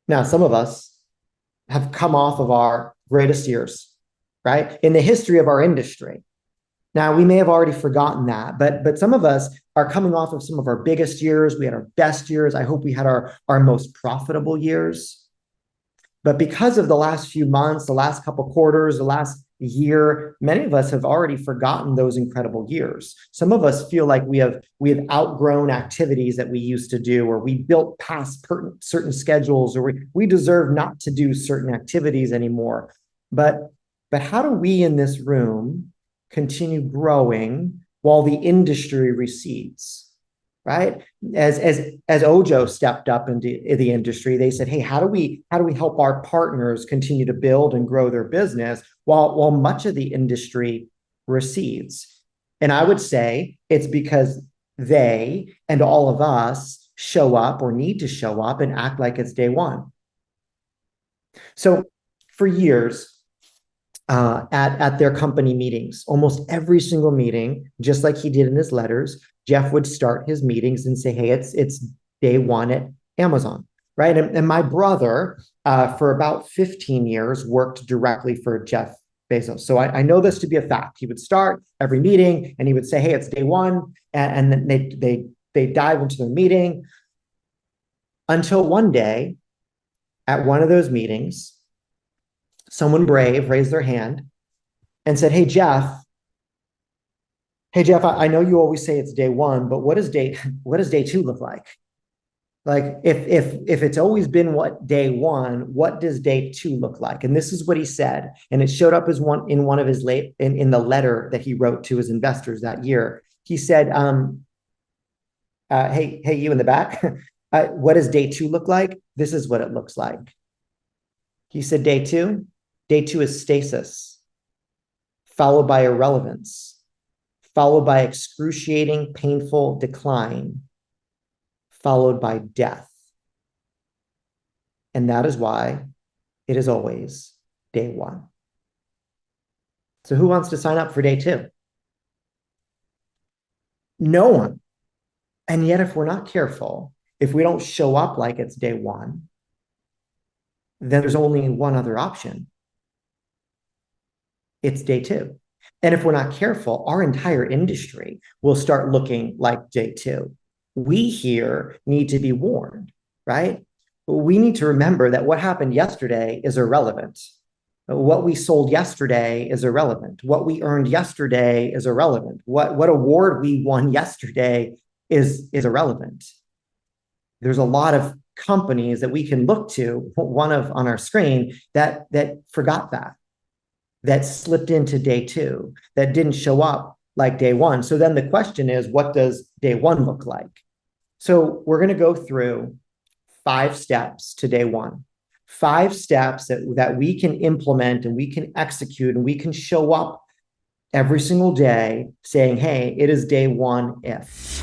Now, some of us have come off of our greatest years, right? In the history of our industry. Now, we may have already forgotten that, but some of us are coming off of some of our biggest years. We had our best years. I hope we had our most profitable years. But because of the last few months, the last couple quarters, the last year, many of us have already forgotten those incredible years. Some of us feel like we have outgrown activities that we used to do, or we built past certain schedules, or we deserve not to do certain activities anymore. But how do we in this room continue growing while the industry recedes? Right? As Ojo stepped up into the industry, they said, "Hey, how do we help our partners continue to build and grow their business while much of the industry recedes?" And I would say it's because they and all of us show up or need to show up and act like it's day one. So for years, at their company meetings. Almost every single meeting, just like he did in his letters, Jeff would start his meetings and say, "Hey, it's day one at Amazon." Right. And my brother, for about 15 years, worked directly for Jeff Bezos. So I know this to be a fact. He would start every meeting and he would say, "Hey, it's day one." And then they dive into their meeting until one day at one of those meetings, someone brave raised their hand and said, Hey Jeff, I know you always say it's day one, but what does day two look like? Like if it's always been what day one, what does day two look like?" And this is what he said, and it showed up as one of his in the letter that he wrote to his investors that year. He said, "Hey, you in the back, what does day two look like? This is what it looks like." He said, Day two is stasis, followed by irrelevance, followed by excruciating, painful decline, followed by death. And that is why it is always day one. So who wants to sign up for day two? No one. And yet, if we're not careful, if we don't show up like it's day one, then there's only one other option. It's day two. And if we're not careful, our entire industry will start looking like day two. We here need to be warned, right? We need to remember that what happened yesterday is irrelevant. What we sold yesterday is irrelevant. What we earned yesterday is irrelevant. What award we won yesterday is irrelevant. There's a lot of companies that we can look to, one of on our screen, that forgot that slipped into day two, that didn't show up like day one. So then the question is, what does day one look like? So we're going to go through 5 steps to day one, 5 steps that we can implement and we can execute and we can show up every single day saying, "Hey, it is day one if."